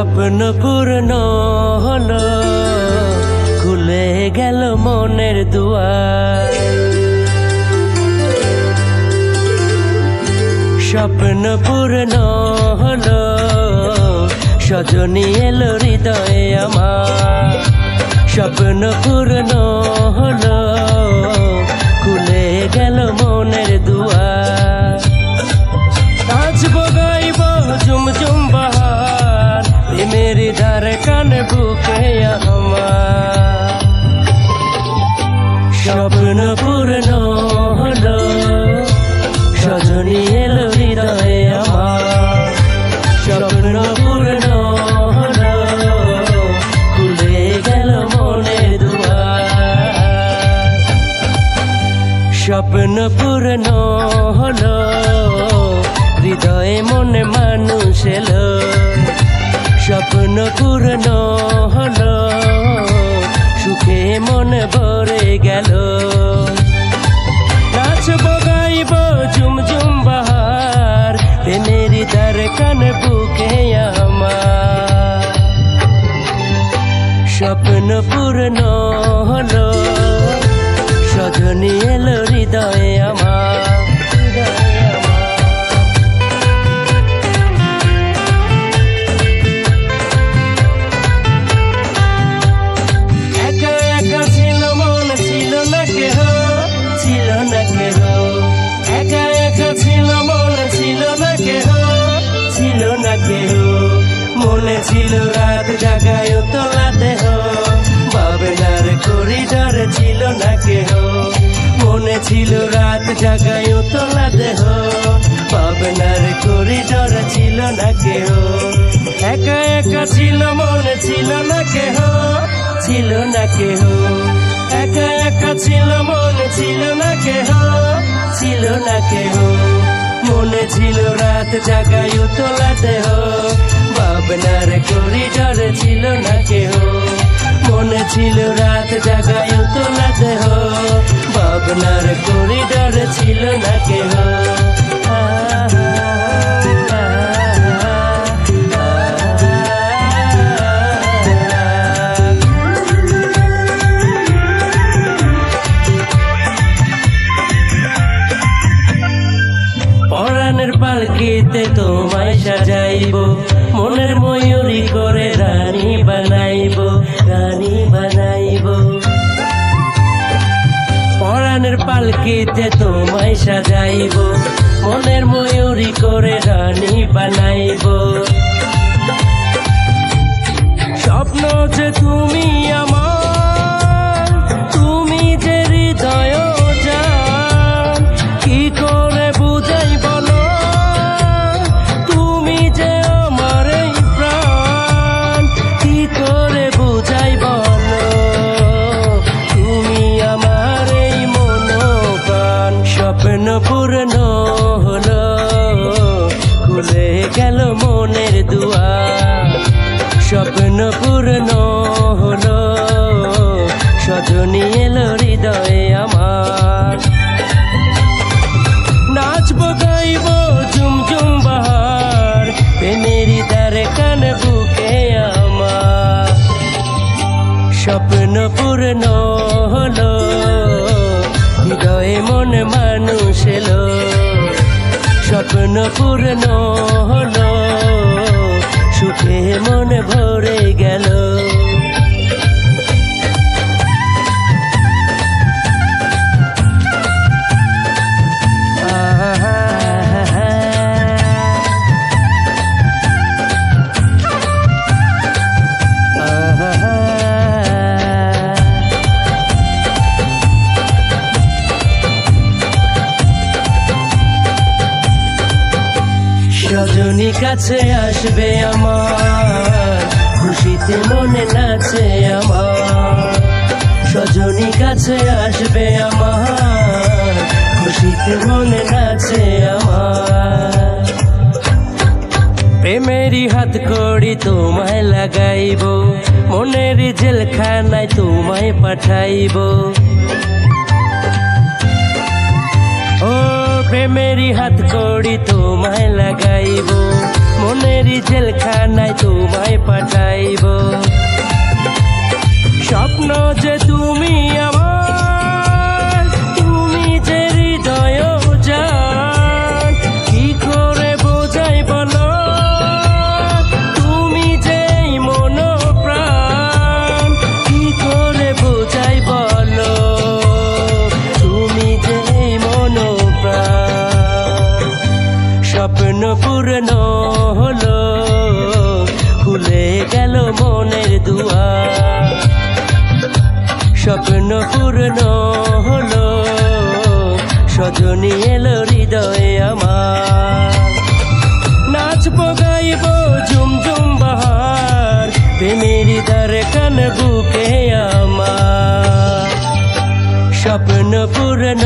স্বপ্ন পূর্ণ হলো, খুলে গেল মনের দুয়ার। স্বপ্ন পূর্ণ হলো, সজনী এলো হৃদয়ে আমার। স্বপ্ন পূর্ণ হলো, খুলে গেল মনের দুয়ার। নাচবো গাইবো ঝুমঝুম বাহার, প্রেমের ধার কানে বুকে আমার। স্বপ্ন পূর্ণ হলো, সজনী এলো হৃদয়ে আমার। স্বপ্ন পূর্ণ হলো, খুলে গেল মনের দুয়ার। স্বপ্ন পূর্ণ হলো, হৃদয়ে মনে মানুষ এলো। স্বপ্ন পূর্ণ হলো, সুখে মন ভরে গেল। নাচবো গাইবো ঝুমঝুম বাহার, প্রেমের ধার কানে বুকে আমার। স্বপ্ন পূর্ণ হলো, সজনী এলো হৃদয়ে আমার। মনে ছিল রাত জাগায় তোলা দেহ, ভাবনার করিডর ছিল না কেহ। মনে ছিল রাত জাগায় তোলা দেহ, ভাবনার করিডর ছিল না কেহ। একা একা ছিল মনে ছিল না কেহ, ছিল না কেহ। একা একা ছিল মনে ছিল না কেহ, ছিল না কেহ। মনে ছিল রাত জাগায় তোলা দেহ, ভাবনার করিডর ছিল না কেহ। মনে ছিল রাত জাগায় তোলা দেহ, ভাবনার করিডর ছিল না কেহ। পরাণের পালকিতে তোমায় সাজাইবো, মনের ময়ূরী করে রানী বানাইবো, রানী বানাইবো। পরাণের পালকিতে তোমায় সাজাইবো, মনের ময়ূরী করে রানী বানাইবো। স্বপ্ন যে তুমি আমার, তুমি যে হৃদয় জান, কি করে বুঝাই বলো, তুমি যে আমার এই প্রাণ, কি করে বুঝাই বলো, তুমি আমার এই মনোপ্রাণ। স্বপ্ন পূর্ণ হলো, খুলে গেল মনের দুয়ার। স্বপ্ন পূর্ণ হলো, সজনী এলো হৃদয়ে আমার। নাচবো গাইবো ঝুমঝুম বাহার, প্রেমের ধার কানে বুকে আমার। স্বপ্ন পূর্ণ হলো, হৃদয়ে মনে মানুষ এলো। স্বপ্ন পূর্ণ হলো, সুখে মনে ভরে গেল। সজনী কাছে আসবে আমার, খুশিতে মনে নাচে আমার। সজনী কাছে আসবে আমার, খুশিতে মনে নাচে আমার। প্রেমেরই হাত কড়ি তোমায় লাগাইবো, মনের জেলখানায় তোমায় পাঠাইবো। ও প্রেমেরই হাত কড়ি তোমায় লাগাইবো, মনেরই জেলখানায় তোমায় পাঠাইব। স্বপ্ন যে তুমি আমার, তুমি যে হৃদয় জান, কি করে বোঝাই বলো, তুমি যে মন প্রাণ, কি করে বোঝাই বলো, তুমি যে মন প্রাণ। স্বপ্ন পূর্ণ হলো, খুলে গেল মনের দুয়ার। স্বপ্ন পূর্ণ হলো, সজনী এলো হৃদয়ে আমার। নাচবো গাইবো ঝুম ঝুম বাহার, প্রেমের দরকান বুকে আমার। স্বপ্ন পূর্ণ